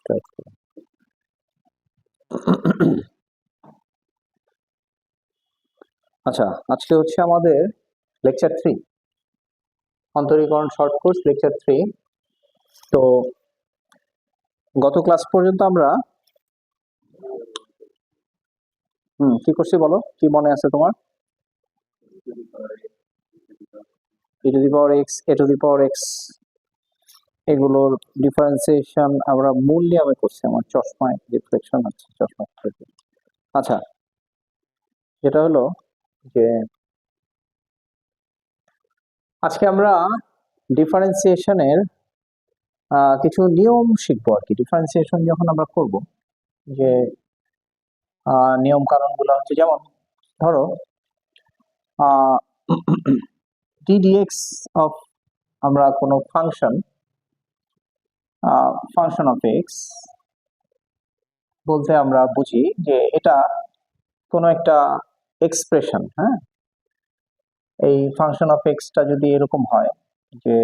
Start করি। আচ্ছা, আজকে হচ্ছে আমাদের লেকচার 3, অন্তরীকরণ শর্ট কোর্স লেকচার 3। তো গত ক্লাস পর্যন্ত আমরা কি করছি বলো, কি মনে আছে তোমার? e to the power x, a to the power x, এগুলোর ডিফারেন্সিয়েশন আমরা মূল নিয়মে করছি। আমার চশমায় রিফ্লেকশন হচ্ছে, চশমা থেকে। আচ্ছা, যেটা হলো যে আজকে আমরা ডিফারেন্সিয়েশনের কিছু নিয়ম শিখবো আর কি। ডিফারেন্সিয়েশন যখন আমরা করব, যে নিয়ম কানুন গুলো হচ্ছে, যেমন ধরো ddx অফ আমরা কোনো ফাংশন অফ x বলতে আমরা বুঝি যে এটা কোনো একটা এক্সপ্রেশন। হ্যাঁ, এই ফাংশন অফ x টা যদি এরকম হয় যে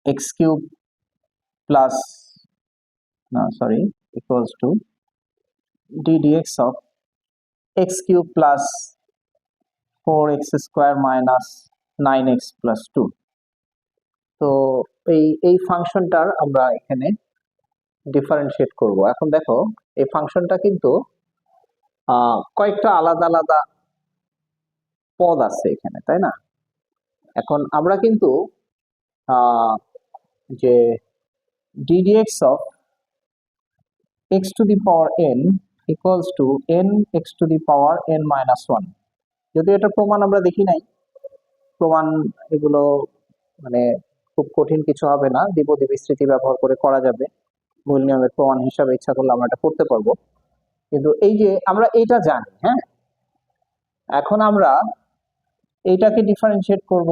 x cube plus equals to ddx of x cube plus 4x square minus 9x plus 2। তো এই ফাংশনটার আমরা এখানে ডিফারেন্সিয়েট করব। এখন দেখো, এই ফাংশনটা কিন্তু কয়েকটা আলাদা আলাদা পদ আছে এখানে, তাই না? এখন আমরা কিন্তু যে ddx of x to the power n equals to n x to the power n minus 1, যদি এটা প্রমাণ আমরা দেখি নাই, প্রমাণ এগুলো মানে খুব কঠিন কিছু হবে না, দ্বিপদী বিস্তৃতি ব্যবহার করে করা যাবে। মূল নিয়মের প্রমাণ হিসাবে ইচ্ছা করলে আমরা এটা করতে পারবো। কিন্তু এই যে আমরা এটা জানি, হ্যাঁ, এখন আমরা এইটাকে ডিফারেন্সিয়েট করব,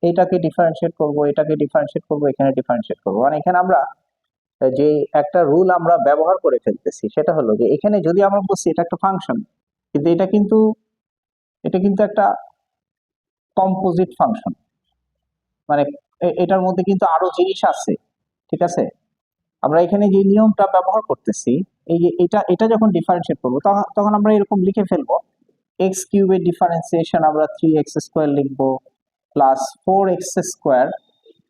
এইটাকে ডিফারেন্সিয়েট করব, এটাকে ডিফারেন্সিয়েট করব, এখানে ডিফারেন্সিয়েট করব। মানে এখানে আমরা যে একটা রুল আমরা ব্যবহার করে ফেলতেছি, সেটা হলো যে এখানে যদি আমরা বলছি এটা একটা ফাংশন, কিন্তু এটা কিন্তু একটা কম্পোজিট ফাংশন, মানে এটার মধ্যে কিন্তু আরো জিনিস আছে, ঠিক আছে? আমরা এখানে যে নিয়মটা ব্যবহার করতেছি, এই যে এটা যখন ডিফারেন্সিয়েট করবো, তখন আমরা এরকম লিখে ফেলবো, এক্স কিউবের ডিফারেন্সিয়েশন আমরা 3x স্কোয়ার লিখবো, প্লাস 4x স্কোয়ার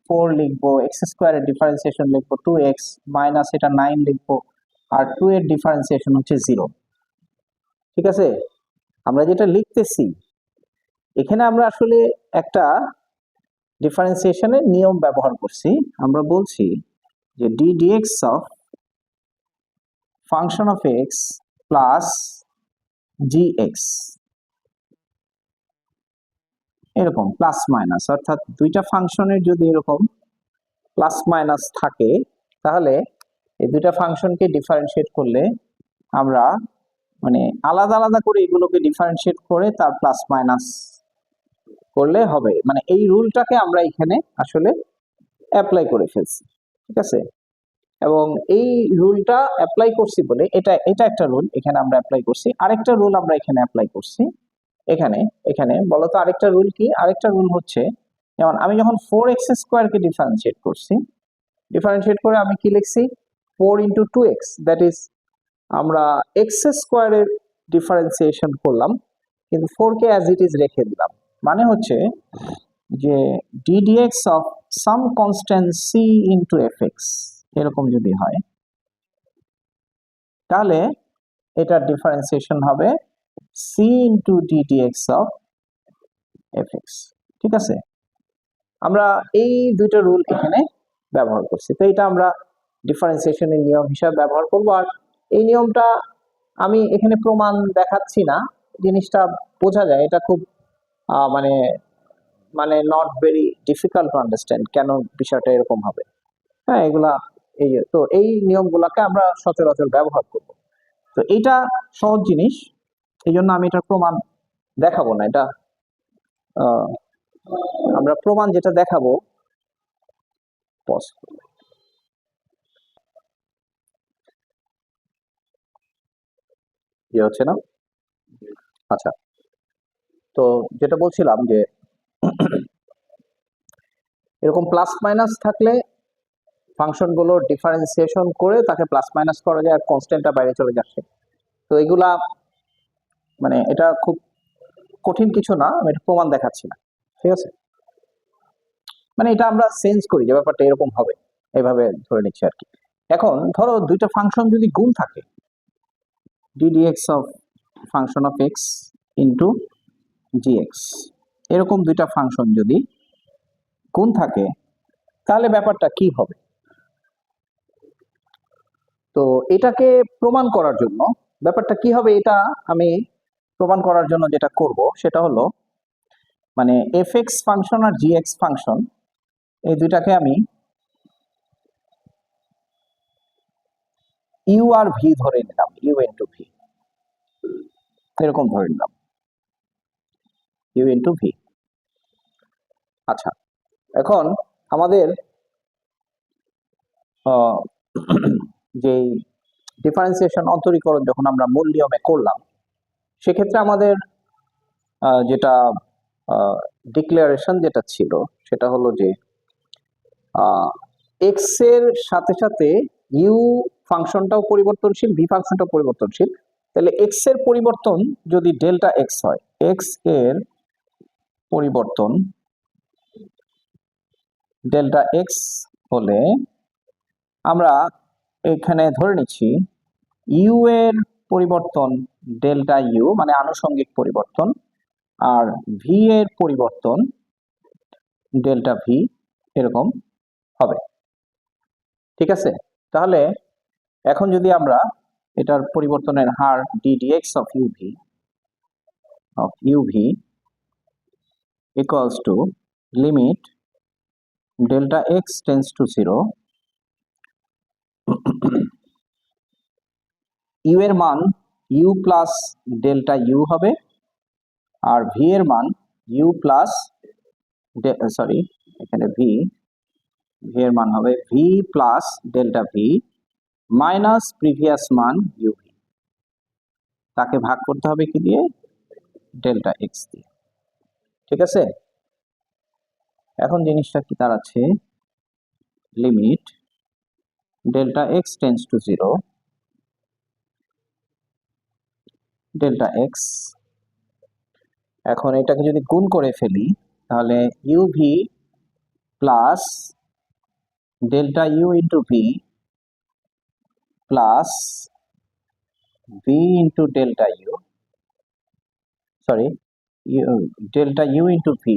4 লিখবো, এক্স স্কোয়ারের ডিফারেন্সিয়েশন লিখবো 2x, মাইনাস এটা 9 লিখবো, আর 2 এর ডিফারেন্সিয়েশন হচ্ছে 0। ঠিক আছে? আমরা যেটা লিখতেছি এখানে আমরা আসলে একটা ডিফারেন্সিয়েশনের নিয়ম ব্যবহার করছি। আমরা বলছি যে ddx of function of x plus gx, এরকম প্লাস মাইনাস, অর্থাৎ দুইটা ফাংশনের যদি এরকম প্লাস মাইনাস থাকে, তাহলে এই দুইটা ফাংশনকে ডিফারেন্সিয়েট করলে আমরা মানে আলাদা আলাদা করে এগুলোকে ডিফারেন্সিয়েট করে তার প্লাস মাইনাস করলে হবে। মানে এই রুলটাকে আমরা এখানে আসলে অ্যাপ্লাই করে ফেলছি, ঠিক আছে? এবং এই রুলটা অ্যাপ্লাই করছি বলে এটা একটা রুল এখানে আমরা অ্যাপ্লাই করছি, আরেকটা রুল আমরা এখানে অ্যাপ্লাই করছি। এখানে বলতো আরেকটা রুল কি? আরেকটা রুল হচ্ছে, যেমন আমি যখন 4x স্কোয়ারকে ডিফারেন্সিয়েট করছি, ডিফারেন্সিয়েট করে আমি কি লিখছি? 4 ইন্টু 2x, দ্যাট ইজ আমরা x স্কোয়ারের ডিফারেন্সিয়েশন করলাম, কিন্তু 4 কে অ্যাজ ইট ইজ রেখে দিলাম। মানে হচ্ছে যে ddx of some constant c into fx এরকম যদি হয়, তাহলে এটার ডিফারেন্সিয়েশন হবে c into ddx of fx। ঠিক আছে? আমরা এই দুইটা রুল এখানে ব্যবহার করছি। তো এটা আমরা ডিফারেন্সিয়েশনের নিয়ম হিসাবে ব্যবহার করব। আর এই নিয়মটা আমি এখানে প্রমাণ দেখাচ্ছি না, জিনিসটা বোঝা যায়। এটা খুব মানে মানে not very difficult to understand কেন বিষয়টা এরকম হবে। হ্যাঁ, এগুলা তো এই নিয়মগুলাকে আমরা সচরাচর ব্যবহার করব। তো এটা সহজ জিনিস, এই জন্য আমি এটার প্রমাণ দেখাবো না। এটা আমরা প্রমাণ যেটা দেখাবো, ইয়ে হচ্ছে না। আচ্ছা, তো যেটা বলছিলাম যে এরকম প্লাস মাইনাস থাকলে ফাংশনগুলো ডিফারেন্সিয়েশন করে তাকে প্লাস মাইনাস করা যায় আর কনস্ট্যান্টটা বাইরে চলে যাচ্ছে। তো এগুলা মানে এটা খুব কঠিন কিছু না, আমি এটা প্রমাণ দেখাচ্ছি না, ঠিক আছে? মানে এটা আমরা সেন্স করি যে ব্যাপারটা এরকম হবে, এইভাবে ধরে নিচ্ছি আর কি। এখন ধরো দুইটা ফাংশন যদি গুণ থাকে, ddx of function of x into gx, এরকম দুইটা ফাংশন যদি গুণ থাকে তাহলে ব্যাপারটা কি হবে? তো এটাকে প্রমাণ করার জন্য ব্যাপারটা কি হবে এটা আমি প্রমাণ করার জন্য যেটা করব সেটা হলো মানে fx ফাংশন আর gx ফাংশন এই দুইটাকে আমি ইউ আর ভি ধরে নিলাম, ইউ ইন্টু ভি, এরকম ধরে নিলাম ইউ ইন্টু ভি। আচ্ছা, এখন আমাদের যে ডিফারেন্সিয়েশন অন্তরীকরণ যখন আমরা মূল নিয়মে করলাম সেক্ষেত্রে আমাদের যেটা ডিক্লারেশন যেটা ছিল সেটা হলো যে এক্স এর সাথে সাথে ইউ ফাংশনটাও পরিবর্তনশীল, ভি ফাংশনটাও পরিবর্তনশীল। তাহলে এক্স এর পরিবর্তন যদি ডেল্টা এক্স হয়, এক্স এর পরিবর্তন ডেল্টা এক্স হলে আমরা এখানে ধরে নিচ্ছি ইউ এর পরিবর্তন ডেল্টা ইউ মানে আনুষঙ্গিক পরিবর্তন, আর ভি এর পরিবর্তন ডেল্টা ভি এরকম হবে, ঠিক আছে? তাহলে এখন যদি আমরা এটার পরিবর্তনের হার ddx of uv equals to limit delta x tends to 0, u এর মান ইউ প্লাস ডেল্টা ইউ হবে আর ভি এর মান ইউ প্লাস সরি এখানে ভি এর মান হবে V plus delta V minus previous মান ইউভি, তাকে ভাগ করতে হবে কি দিয়ে? ডেল্টা এক্স দিয়ে, ঠিক আছে? এখন জিনিসটা কি দাঁড়াচ্ছে, limit delta X tends to 0, delta X, এখন এটাকে যদি গুণ করে ফেলি তাহলে UV plus delta U into V plus V into delta U, sorry delta U into V,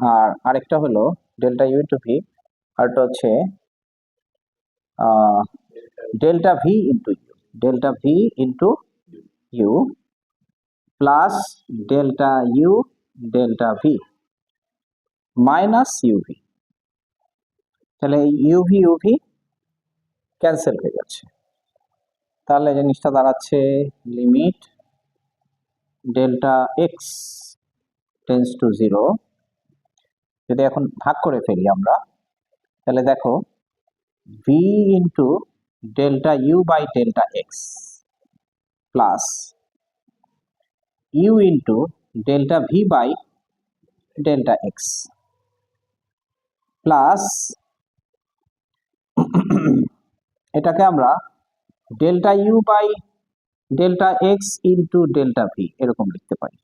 আর আরেকটা হলো ডেল্টা ইউ ইন্টু ভি, আরটা হচ্ছে delta V into U, delta V into U plus delta U delta V minus UV. তাহলে UV UV cancel হয়ে যাচ্ছে, তাহলে জিনিসটা দাঁড়াচ্ছে limit delta X tends to 0, যদি এখন ভাগ করে ফেলি আমরা তাহলে দেখো v into delta you by delta x plus u into delta V by delta x plus এটাকে আমরা delta you by delta x into delta v এরকম লিখতে পারি।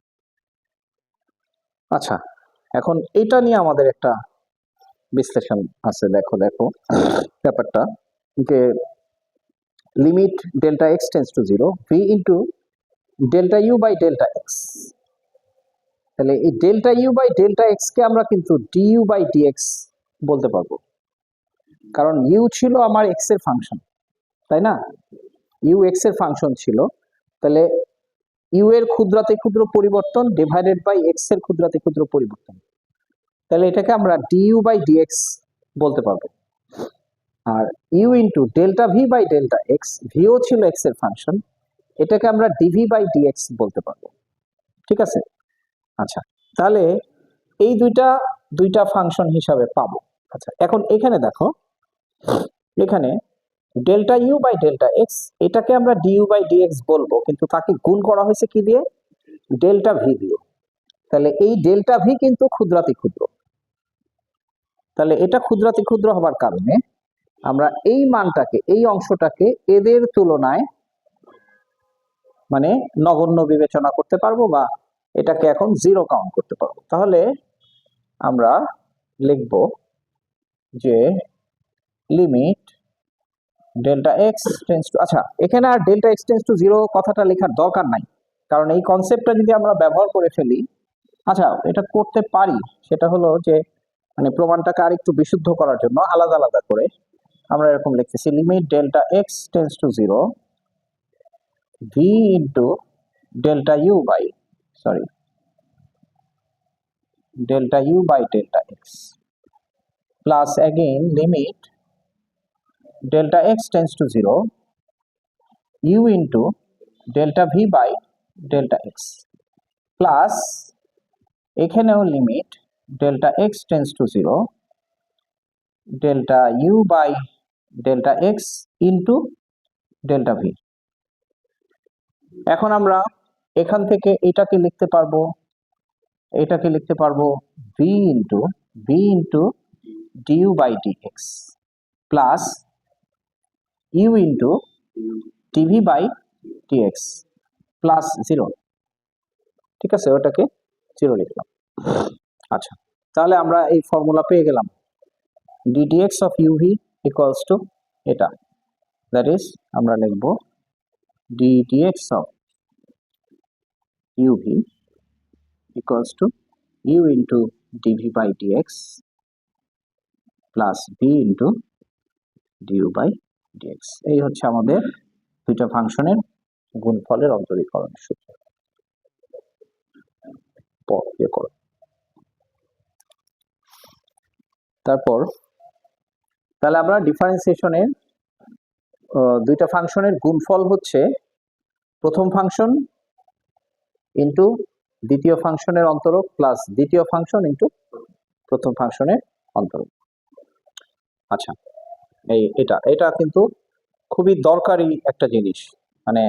আচ্ছা, এখন এটা নিয়ে আমাদের একটা বিশ্লেষণ আছে, দেখো দেখো ব্যাপারটা যে limit delta X tends to 0 V into delta you by delta X, তাহলে এই delta you by delta X কে আমরা কিন্তু ডিইউ বাই ডিএক্স বলতে পারবো, কারণ ইউ ছিল আমার এক্স এর ফাংশন, তাই না? ইউ এক্স এর ফাংশন ছিল, তাহলে ইউ এর ক্ষুদ্রাতি ক্ষুদ্র পরিবর্তন ডিভাইডেড বাই এক্স এর ক্ষুদ্রাতি ক্ষুদ্র পরিবর্তন, তাহলে এটাকে আমরা ডিইউ বাই ডিএক্স বলতে পারবো। আর U into delta V by delta X, ভিও ছিল এক্স এর ফাংশন, এটাকে আমরা ডিভি বাই ডিএক্স বলতে পারবো, ঠিক আছে? আচ্ছা, তাহলে এই দুইটা ফাংশন হিসাবে পাবো। আচ্ছা, এখন এখানে দেখো এখানে delta you by delta x এটাকে আমরা ডিইউ বাই ডিএক্স বলবো, কিন্তু তাকে গুণ করা হয়েছে কি দিয়ে? ডেল্টা ভি দিয়ে। তাহলে এই ডেল্টা ভি কিন্তু ক্ষুদ্রাতি ক্ষুদ্র, তাহলে এটা ক্ষুদ্রাতি ক্ষুদ্র হবার কারণে আমরা এই মানটাকে, এই অংশটাকে এদের তুলনায় মানে নগণ্য বিবেচনা করতে পারবো, বা এটাকে এখন জিরো কাউন্ট করতে পারবো। তাহলে আমরা লিখব যে limit delta x tends to, আচ্ছা এখানে আর delta x tends to zero কথাটা লেখার দরকার নাই, কারণ এই কনসেপ্টটা যদি আমরা ব্যবহার করে ফেলি, আচ্ছা এটা করতে পারি, সেটা হলো যে মানে প্রমাণটাকে আর একটু বিশুদ্ধ করার জন্য আলাদা আলাদা করে আমরা এরকম লিখতেছি limit delta x tends to zero v into delta you by sorry delta u by delta x plus again limit delta x tends to 0 u into delta v by delta x plus এখানেও limit delta x tends to 0 delta u by delta x into delta v। এখন আমরা এখান থেকে এটাকে লিখতে পারবো v into du by dx plus u into dv by dx plus 0, ঠিক আছে, ওটাকে 0 লিখলাম। আচ্ছা তাহলে আমরা এই ফর্মুলা পেয়ে গেলাম ddx of uv equals to এটা, that is আমরা লিখব ddx of uv equals to u into dv by dx plus v into du by dx। এই হচ্ছে আমাদের দুইটা ফাংশনের গুণফলের অন্তরীকরণ সূত্র। তারপর তাহলে আমরা ডিফারেন্সিয়েশনের দুইটা ফাংশনের গুণফল হচ্ছে প্রথম ফাংশন ইনটু দ্বিতীয় ফাংশনের অন্তরক প্লাস দ্বিতীয় ফাংশন ইনটু প্রথম ফাংশনের অন্তরক। আচ্ছা এটা কিন্তু খুবই দরকারি একটা জিনিস, মানে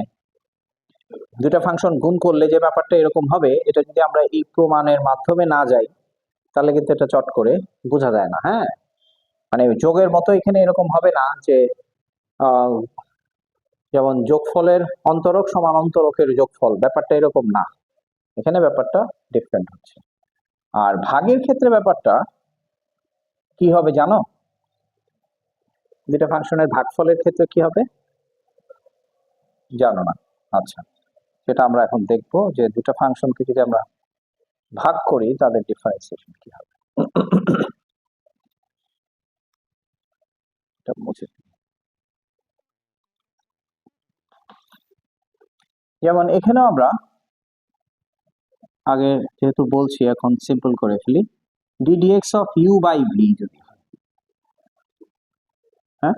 দুইটা ফাংশন গুণ করলে যে ব্যাপারটা এরকম হবে, এটা যদি আমরা এই প্রমাণের মাধ্যমে না যাই তাহলে কিন্তু এটা চট করে বোঝা যায় না। হ্যাঁ, মানে যোগের মতো এখানে এরকম হবে না যে যেমন যোগফলের অন্তরক সমান অন্তরকের যোগফল, ব্যাপারটা এরকম না, এখানে ব্যাপারটা ডিফারেন্ট হচ্ছে। আর ভাগের ক্ষেত্রে ব্যাপারটা কি হবে জানো? দুইটা ফাংশনের ভাগফলের ক্ষেত্রে কি হবে জানো না? আচ্ছা সেটা আমরা এখন দেখব যে দুটো ফাংশনকে যদি আমরা ভাগ করি তাদের ডিফারেন্সিয়েশন কি হবে। এটা মুছে, যেমন এখানেও আমরা আগে যেহেতু বলছি এখন সিম্পল করে ফেলি ddx of u by v যদি হয়, হ্যাঁ